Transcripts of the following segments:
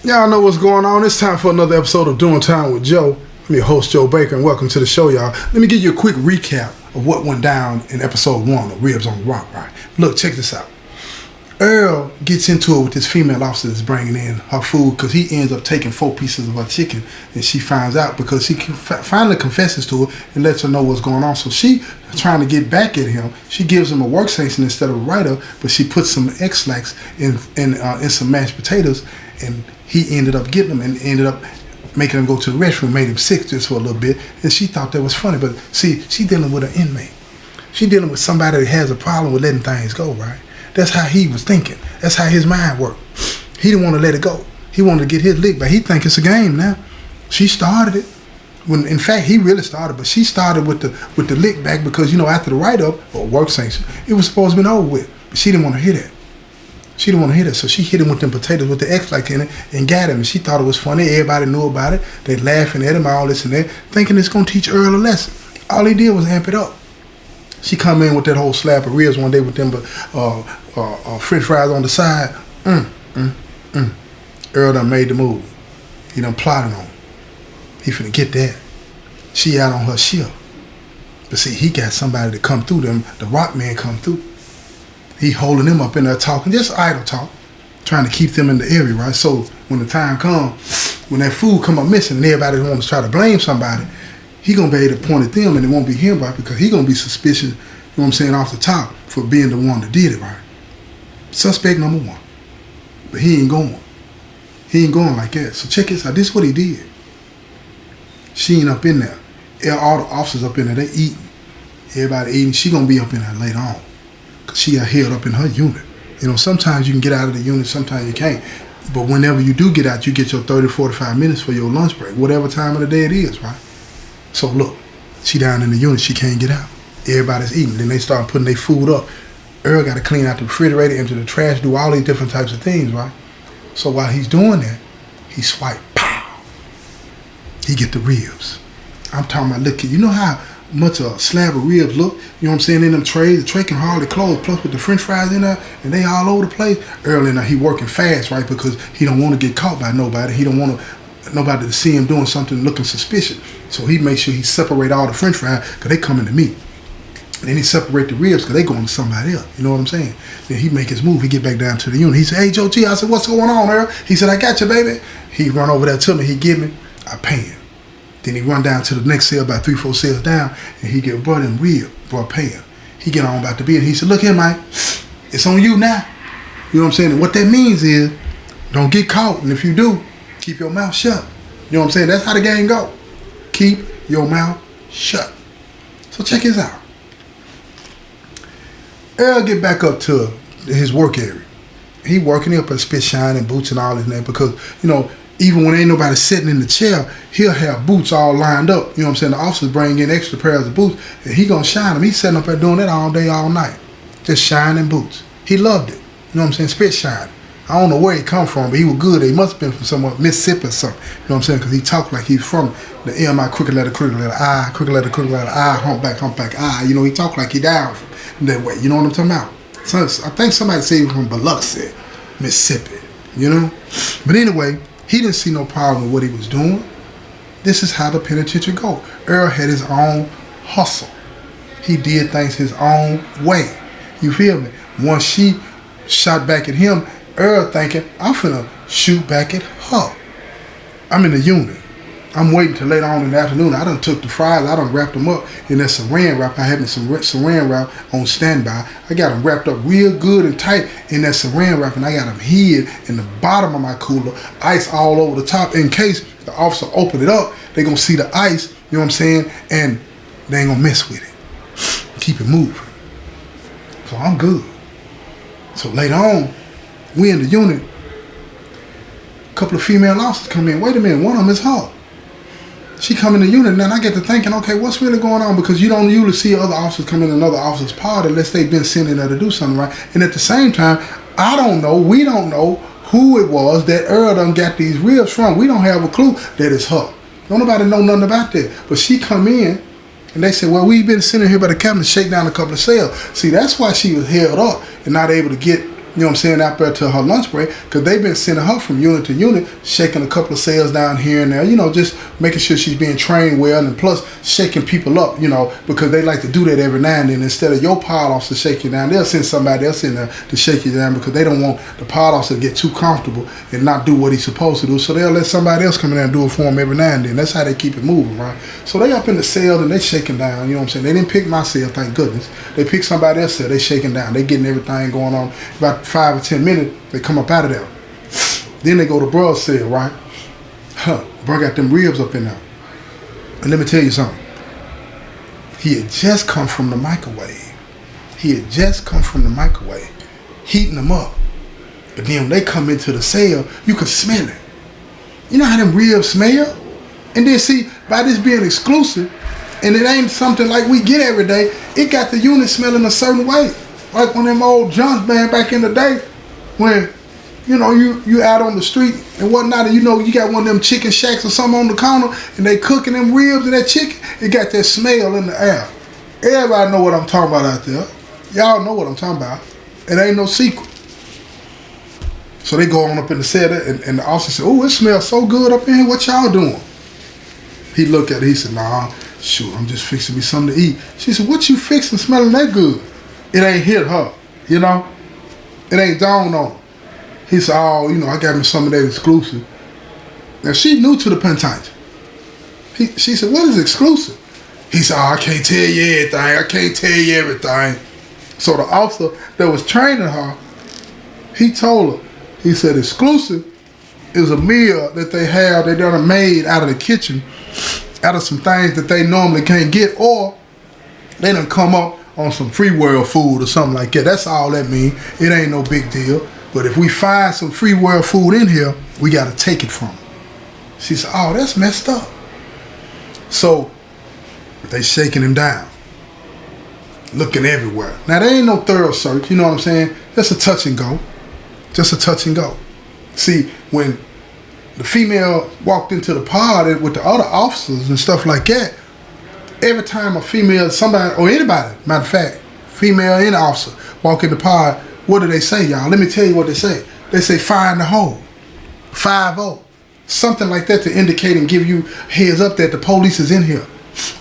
Y'all know what's going on. It's time for another episode of Doing Time with Joe. I'm your host, Joe Baker, and welcome to the show, y'all. Let me give you a quick recap of what went down in episode 1 of Ribs on the Rock, right? Look, check this out. Earl gets into it with this female officer that's bringing in her food because he ends up taking 4 pieces of her chicken, and she finds out because he finally confesses to her and lets her know what's going on. So she trying to get back at him. She gives him a work sanction instead of a write-up, but she puts some X-Lax in some mashed potatoes, and he ended up getting them and ended up making him go to the restroom, made him sick just for a little bit, and she thought that was funny. But see, she dealing with an inmate. She dealing with somebody that has a problem with letting things go, right? That's how he was thinking. That's how his mind worked. He didn't want to let it go. He wanted to get his lick back. He think it's a game now. She started it. When in fact he really started, but she started with the lick back because, you know, after the write-up or work sanction, it was supposed to be over with. But she didn't want to hear that. She didn't want to hear that, so she hit him with them potatoes with the X-Lax in it and got him. And she thought it was funny. Everybody knew about it. They laughing at him, all this and that, thinking it's going to teach Earl a lesson. All he did was amp it up. She come in with that whole slab of ribs one day with them French fries on the side. Earl done made the move. He done plotted on him. He finna get that. She out on her shift. But see, he got somebody to come through them. The rock man come through. He holding them up in there talking, just idle talk, trying to keep them in the area, right? So when the time comes, when that food come up missing and everybody wants to try to blame somebody, he gonna be able to point at them and it won't be him, right? Because he gonna be suspicious, you know what I'm saying, off the top for being the one that did it, right? Suspect number 1. But he ain't going. He ain't going like that. So check this out. This is what he did. She ain't up in there. All the officers up in there, they eating. Everybody eating. She gonna be up in there later on. Cause she got held up in her unit. You know, sometimes you can get out of the unit, sometimes you can't. But whenever you do get out, you get your 30, 45 minutes for your lunch break, whatever time of the day it is, right? So look, she down in the unit, she can't get out. Everybody's eating. Then they start putting their food up. Earl got to clean out the refrigerator, empty the trash, do all these different types of things, right? So while he's doing that, he swipe, pow. He get the ribs. I'm talking about, look, you know how much a slab of ribs look, you know what I'm saying, in them trays? The tray can hardly close, plus with the French fries in there, and they all over the place. Earl in there, he working fast, right? Because he don't want to get caught by nobody. He don't want nobody to see him doing something looking suspicious. So he makes sure he separate all the French fries because they coming to me. And then he separate the ribs because they going to somebody else. You know what I'm saying? Then he make his move. He get back down to the unit. He said, "Hey, Joe G." I said, "What's going on, Earl?" He said, "I got you, baby." He run over there to me. He give me. I pay him. Then he run down to the next cell, about 3, 4 cells down, and he get brought in rib, brought pay him. He get on about the bill. He said, "Look here, Mike. It's on you now." You know what I'm saying? And what that means is, don't get caught. And if you do, keep your mouth shut. You know what I'm saying? That's how the game go. Keep your mouth shut. So check this out. Earl get back up to his work area. He working up at spit shine and boots and all this and that because, you know, even when ain't nobody sitting in the chair, he'll have boots all lined up. You know what I'm saying? The officers bring in extra pairs of boots and he gonna shine them. He's sitting up there doing that all day, all night. Just shining boots. He loved it. You know what I'm saying? Spit shine. I don't know where he come from, but he was good. He must have been from somewhere, Mississippi or something. You know what I'm saying? Because he talked like he's from the MI, crooked letter, I, crooked letter, I, humpback, I. You know, he talked like he down from that way. You know what I'm talking about? So I think somebody said he was from Biloxi, Mississippi. You know? But anyway, he didn't see no problem with what he was doing. This is how the penitentiary go. Earl had his own hustle. He did things his own way. You feel me? Once she shot back at him, Earl thinking, I'm finna shoot back at her. I'm in the unit. I'm waiting till later on in the afternoon. I done took the fries, I done wrapped them up in that saran wrap. I had me some saran wrap on standby. I got them wrapped up real good and tight in that saran wrap, and I got them hid in the bottom of my cooler, ice all over the top. In case the officer open it up, they gonna see the ice, you know what I'm saying, and they ain't gonna mess with it. Keep it moving. So I'm good. So later on, we in the unit, a couple of female officers come in. Wait a minute, one of them is her. She come in the unit, and then I get to thinking, okay, what's really going on? Because you don't usually see other officers come in another officer's party unless they've been sent in there to do something, right? And at the same time, we don't know who it was that Earl done got these ribs from. We don't have a clue that it's her. Don't nobody know nothing about that. But she come in, and they said, well, we've been sitting here by the cabinet, shake down a couple of cells. See, that's why she was held up and not able to get you know what I'm saying, out there to her lunch break, because they've been sending her from unit to unit, shaking a couple of cells down here and there, you know, just making sure she's being trained well, and plus shaking people up, you know, because they like to do that every now and then. Instead of your pod officer shake you down, they'll send somebody else in there to shake you down, because they don't want the pod officer to get too comfortable and not do what he's supposed to do. So they'll let somebody else come in there and do it for him every now and then. That's how they keep it moving, right? So they up in the cell and they shaking down, you know what I'm saying? They didn't pick my cell, thank goodness. They picked somebody else's cell, they shaking down. They getting everything going on. About 5 or 10 minutes, they come up out of there. Then they go to bruh's cell, right? Bruh got them ribs up in there. And let me tell you something. He had just come from the microwave. Heating them up. But then when they come into the cell, you can smell it. You know how them ribs smell? And then see, by this being exclusive, and it ain't something like we get every day, it got the unit smelling a certain way. Like when them old Johns band back in the day, when, you know, you out on the street and whatnot, and you know, you got one of them chicken shacks or something on the corner, and they cooking them ribs and that chicken, it got that smell in the air. Everybody know what I'm talking about out there. Y'all know what I'm talking about. It ain't no secret. So they go on up in the cell, and the officer said, "Oh, it smells so good up in here. What y'all doing?" He looked at it, he said, "Nah, shoot, I'm just fixing me something to eat." She said, "What you fixing smelling that good?" It ain't hit her, you know? It ain't dawned on her. He said, "Oh, you know, I got me some of that exclusive." Now, she new to the penitentiary. She said, "What is exclusive?" He said, "Oh, I can't tell you everything. So the officer that was training her, he told her, he said, "Exclusive is a meal that they have, they done made out of the kitchen, out of some things that they normally can't get, or they done come up on some free world food or something like that. That's all that mean. It ain't no big deal. But if we find some free world food in here, we got to take it from them." She said, "Oh, that's messed up." So they shaking him down, looking everywhere. Now, there ain't no thorough search, you know what I'm saying? Just a touch and go. See, when the female walked into the pod with the other officers and stuff like that, every time a female, somebody, or anybody, matter of fact, female and officer, walk in the pod, what do they say, y'all? Let me tell you what they say. They say, "Find the hole." 5-0. Something like that to indicate and give you heads up that the police is in here.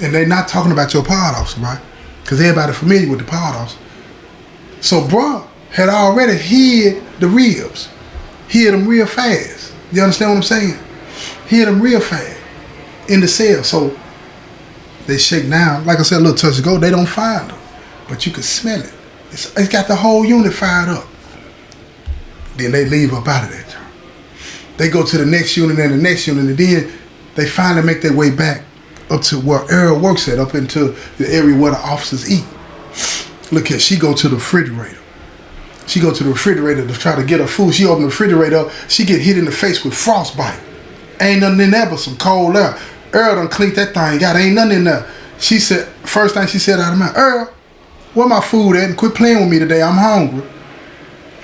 And they're not talking about your pod officer, right? Because everybody familiar with the pod officer. So bruh had already hid the ribs. Hid them real fast. You understand what I'm saying? Hid them real fast in the cell. So they shake down. Like I said, a little touch ago, they don't find them. But you can smell it. It's got the whole unit fired up. Then they leave up out of that. They go to the next unit and the next unit, and then they finally make their way back up to where Earl works at, up into the area where the officers eat. Look here, she go to the refrigerator. She go to the refrigerator to try to get her food. She open the refrigerator up. She get hit in the face with frostbite. Ain't nothing in there but some cold air. Earl done cleaned that thing out. Ain't nothing in there. She said, first thing she said out of her mouth, "Earl, where my food at? And quit playing with me today. I'm hungry."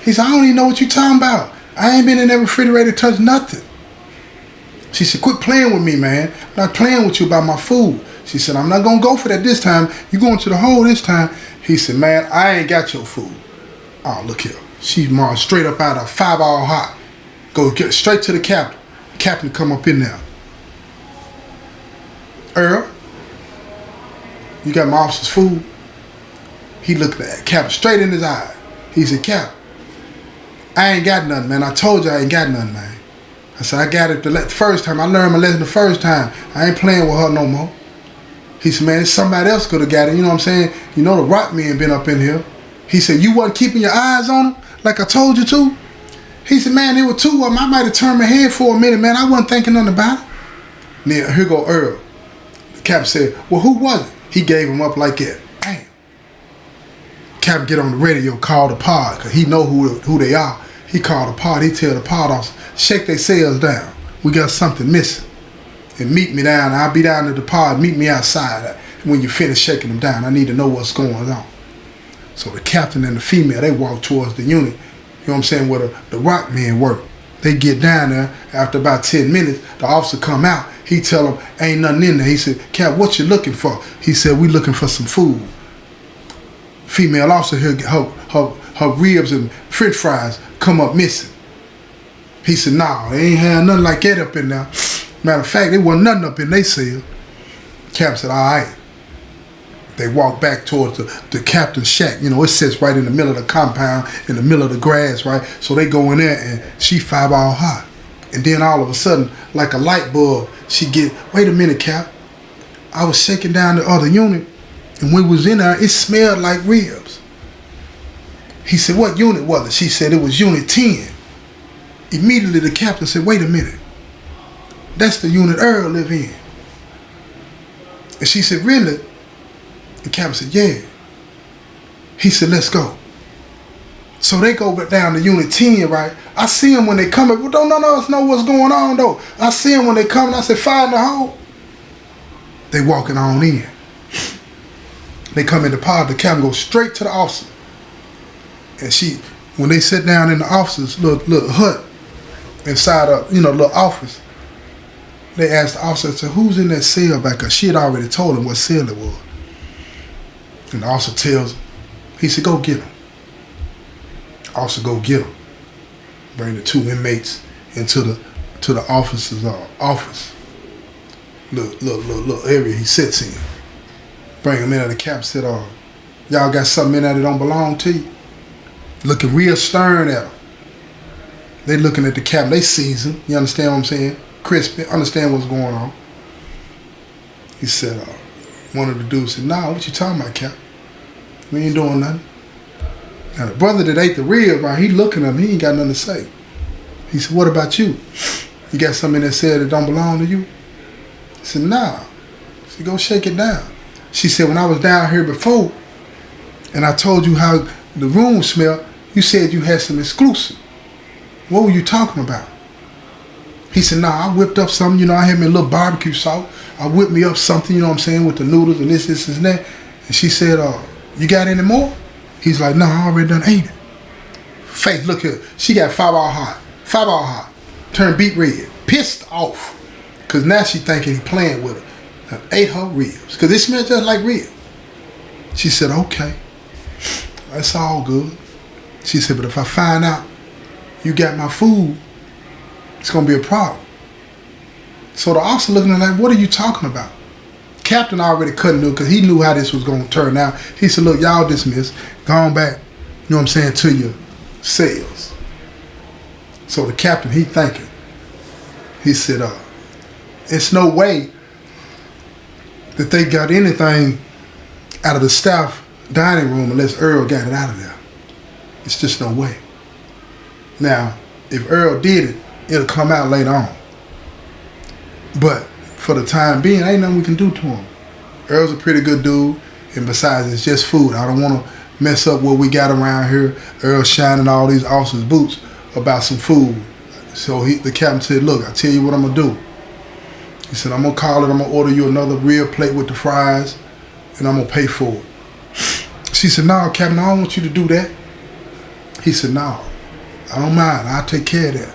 He said, "I don't even know what you talking about. I ain't been in that refrigerator touch nothing." She said, "Quit playing with me, man. I'm not playing with you about my food." She said, "I'm not going to go for that this time. You going to the hole this time." He said, "Man, I ain't got your food." Oh, look here. She marched straight up out of 5-hour hot. Go get straight to the captain. The captain come up in there. "Earl, you got my officer's food?" He looked at the captain straight in his eye. He said, "Cap, I ain't got nothing, man. I told you I ain't got nothing, man." I said, "I got it the first time. I learned my lesson the first time. I ain't playing with her no more." He said, "Man, somebody else could have got it. You know what I'm saying? You know the rock men been up in here." He said, "You wasn't keeping your eyes on them like I told you to?" He said, "Man, there were 2 of them. I might have turned my head for a minute, man. I wasn't thinking nothing about it." Then here go Earl. The captain said, "Well, who was it?" He gave him up like that. Damn. Captain get on the radio, call the pod, because he know who they are. He called the pod. He tell the pod officer, "Shake their cells down. We got something missing. And meet me down. I'll be down at the pod. Meet me outside when you finish shaking them down. I need to know what's going on." So the captain and the female, they walk towards the unit, you know what I'm saying, where the rock men work. They get down there. After about 10 minutes, the officer come out. He tell them, "Ain't nothing in there." He said, "Cap, what you looking for?" He said, "We looking for some food." Female officer, her ribs and French fries come up missing. He said, nah, they ain't had nothing like that up in there. Matter of fact, there wasn't nothing up in they cell. Captain said, all right. They walked back towards the captain's shack. You know, it sits right in the middle of the compound, in the middle of the grass, right? So they go in there and she fireball hot. And then all of a sudden, like a light bulb, she get, wait a minute, Cap. I was shaking down the other unit, and when we was in there, it smelled like ribs. He said, what unit was it? She said it was Unit 10. Immediately the captain said, wait a minute. That's the unit Earl live in. And she said, really? The captain said, yeah. He said, let's go. So they go back down to Unit 10, right? I see them when they come. Well, don't none of us know what's going on, though. I see them when they come, and I said, find the hole. They walking on in. They come in the pod. The captain goes straight to the officer. And when they sit down in the officer's little hut, inside a little office, they asked the officer, said, who's in that cell back there? She had already told him what cell it was. And the officer tells him, he said, go get him. Officer go get him. Bring the 2 inmates into the officer's office. Little area he sits in. Bring him in, and the captain said, y'all got something in there that don't belong to you? Looking real stern at him. They looking at the captain. They seasoned. You understand what I'm saying? Crispy. Understand what's going on. He said, one of the dudes said, nah, what you talking about, Cap? We ain't doing nothing. Now, the brother that ate the rib, right, he looking at him. He ain't got nothing to say. He said, what about you? You got something that said that don't belong to you? He said, nah. She said, go shake it down. She said, when I was down here before, and I told you how the room smelled, you said you had some exclusive. What were you talking about? He said, nah, I whipped up something, I had me a little barbecue sauce. I whipped me up something, you know what I'm saying, with the noodles and this, and that. And she said, you got any more? He's like, no, I already done ate it. Faith, look here. She got fireball hot. Turned beet red. Pissed off. Because now she thinking he playing with her. And ate her ribs. Because it smelled just like ribs. She said, okay. That's all good. She said, but if I find out you got my food, it's going to be a problem. So the officer looking at her like, what are you talking about? Captain already couldn't do it because he knew how this was going to turn out. He said, look, y'all dismissed. Go on back, you know what I'm saying, to your cells. So the captain, he thinking. He said, it's no way that they got anything out of the staff dining room unless Earl got it out of there. It's just no way. Now, if Earl did it, it'll come out later on. But for the time being, ain't nothing we can do to him. Earl's a pretty good dude, and besides, it's just food. I don't want to mess up what we got around here. Earl shining all these officers' boots about some food. So the captain said, look, I tell you what I'm going to do. He said, I'm going to call it, I'm going to order you another real plate with the fries, and I'm going to pay for it. She said, no, Captain, I don't want you to do that. He said, no, I don't mind. I'll take care of that.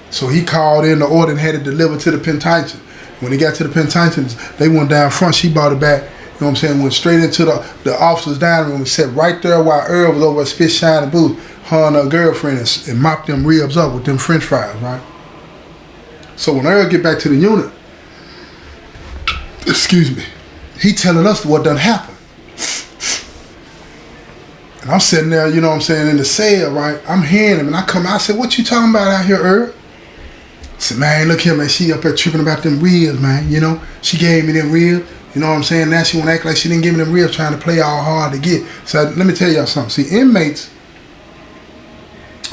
So he called in the order and had it delivered to the penitentiary. When he got to the penitentiary, they went down front. She brought it back, you know what I'm saying, went straight into the officer's dining room and sat right there while Earl was over at Spit Shine and Booth, her and her girlfriend, and mopped them ribs up with them French fries, right? So when Earl get back to the unit, excuse me, he telling us what done happened. And I'm sitting there, you know what I'm saying, in the cell, right? I'm hearing him, and I come out, I said, what you talking about out here, Earl? I said, man, look here, man, she up there tripping about them ribs, man, you know? She gave me them ribs, you know what I'm saying? Now she want to act like she didn't give me them ribs, trying to play all hard to get. So let me tell y'all something. See, inmates,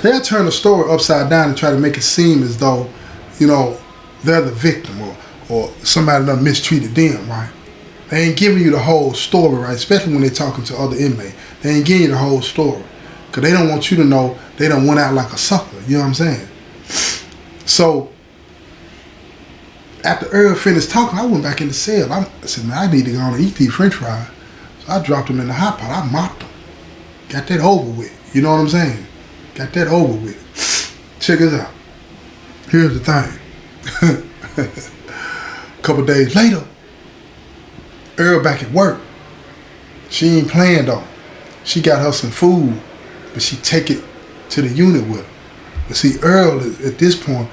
they'll turn the story upside down and try to make it seem as though, you know, they're the victim or somebody done mistreated them, right? They ain't giving you the whole story, right? Especially when they're talking to other inmates. They ain't giving you the whole story. Because they don't want you to know they done went out like a sucker. You know what I'm saying? So, after Earl finished talking, I went back in the cell. I said, man, I need to go on and eat these French fries. So I dropped them in the hot pot. I mopped them. Got that over with. You know what I'm saying? Got that over with. Check this out. Here's the thing. A couple days later, Earl back at work. She ain't playing though. She got her some food but she take it to the unit with her. But see, Earl, at this point,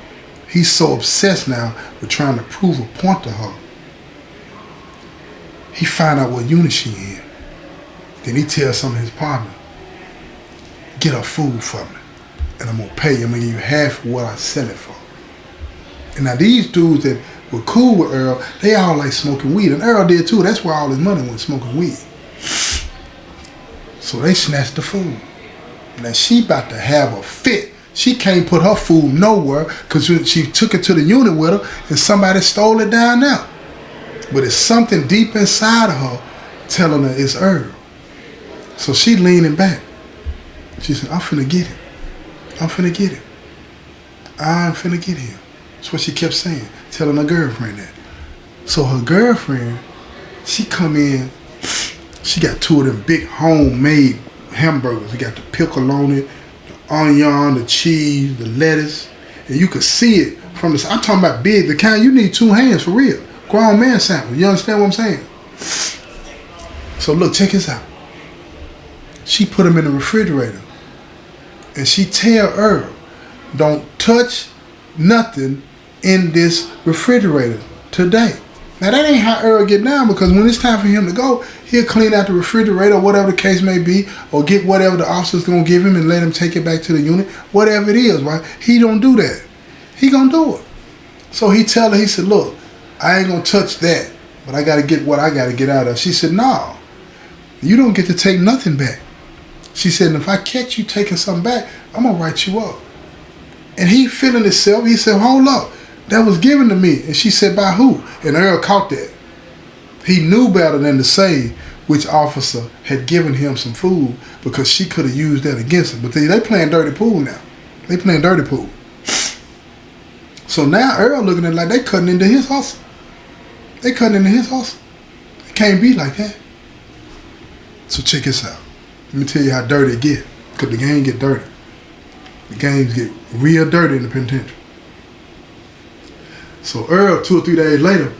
he's so obsessed now with trying to prove a point to her. He find out what unit she in. Then he tells some of his partner, get her food for me, and I'm gonna pay you. I'm gonna give you half of what I sell it for. And now these dudes that were cool with Earl, they all like smoking weed, and Earl did too. That's where all his money went, smoking weed. So they snatched the food. Now she about to have a fit. She can't put her food nowhere because she took it to the unit with her and somebody stole it down there. But it's something deep inside of her telling her it's Earl. So she leaning back. She said, I'm finna get him. I'm finna get him. I'm finna get him. That's what she kept saying, telling her girlfriend that. So her girlfriend, she come in, she got two of them big homemade hamburgers. They got the pickle on it, the onion, the cheese, the lettuce. And you could see it from the, I'm talking about big, the kind you need 2 hands for real. Grown man sandwich, you understand what I'm saying? So look, check this out. She put them in the refrigerator. And she tell Earl, don't touch nothing in this refrigerator today. Now that ain't how Earl get down, because when it's time for him to go, he'll clean out the refrigerator, whatever the case may be, or get whatever the officer's gonna give him and let him take it back to the unit, whatever it is, right? He don't do that. He gonna do it. So he tell her, he said, look, I ain't gonna touch that, but I gotta get what I gotta get out of. She said, no, you don't get to take nothing back. She said, if I catch you taking something back, I'm gonna write you up. And he feeling himself, he said, hold up, that was given to me. And she said, by who? And Earl caught that. He knew better than to say which officer had given him some food, because she could have used that against him. But they playing dirty pool now. They playing dirty pool. So now Earl looking at it like they cutting into his hustle. They cutting into his hustle. It can't be like that. So check this out. Let me tell you how dirty it get, because the game get dirty. The games get real dirty in the penitentiary. So Earl, 2 or 3 days later,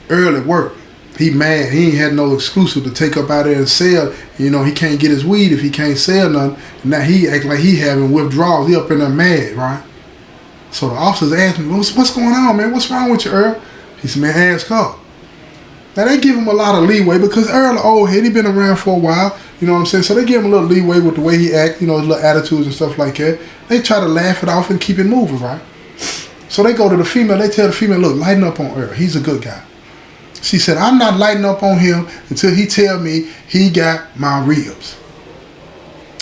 Earl at work, he mad. He ain't had no exclusive to take up out there and sell. You know, he can't get his weed if he can't sell nothing. And now he act like he having withdrawals. He up in there mad, right? So the officers asked me, what's going on, man? What's wrong with you, Earl? He said, man, ask her. Now they give him a lot of leeway because Earl, old head, he been around for a while. You know what I'm saying? So they give him a little leeway with the way he act, you know, his little attitudes and stuff like that. They try to laugh it off and keep it moving, right? So they go to the female, they tell the female, look, lighten up on Earl. He's a good guy. She said, I'm not lighting up on him until he tell me he got my ribs.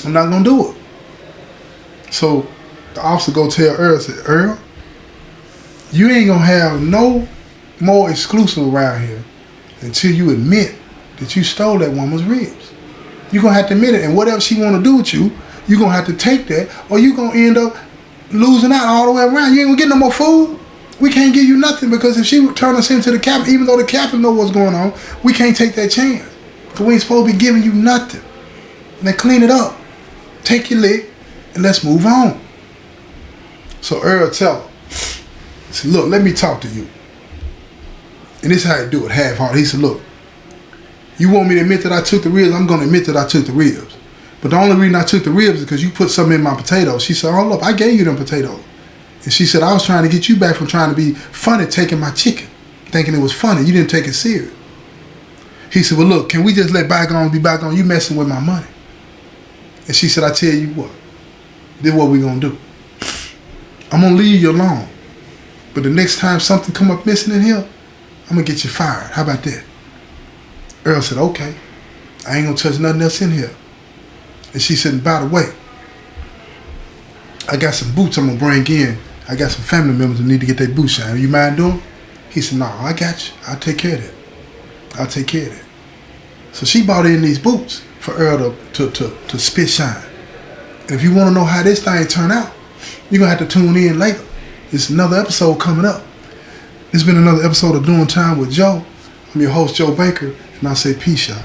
I'm not gonna do it. So the officer go tell Earl, said, Earl, you ain't gonna have no more exclusive around here until you admit that you stole that woman's ribs. You're gonna have to admit it, and whatever she wanna do with you, you're gonna have to take that, or you're gonna end up losing out all the way around. You ain't gonna get no more food. We can't give you nothing, because if she would turn us into the captain, even though the captain know what's going on, we can't take that chance. Because we ain't supposed to be giving you nothing. Now clean it up. Take your lick, and let's move on. So Earl tell her, he said, look, let me talk to you. And this is how he do it, half-hearted. He said, look, you want me to admit that I took the ribs? I'm going to admit that I took the ribs. But the only reason I took the ribs is because you put something in my potatoes. She said, hold up, I gave you them potatoes. And she said, I was trying to get you back from trying to be funny taking my chicken, thinking it was funny. You didn't take it serious. He said, well, look, can we just let bygones be bygones? You messing with my money. And she said, I tell you what, this is what we going to do. I'm going to leave you alone. But the next time something come up missing in here, I'm going to get you fired. How about that? Earl said, okay. I ain't going to touch nothing else in here. And she said, by the way, I got some boots I'm going to bring in. I got some family members that need to get their boots shined. You mind doing? He said, no, I got you. I'll take care of that. I'll take care of that. So she bought in these boots for Earl to spit shine. And if you want to know how this thing turn out, you're going to have to tune in later. There's another episode coming up. It's been another episode of Doing Time with Joe. I'm your host, Joe Baker, and I say peace, y'all.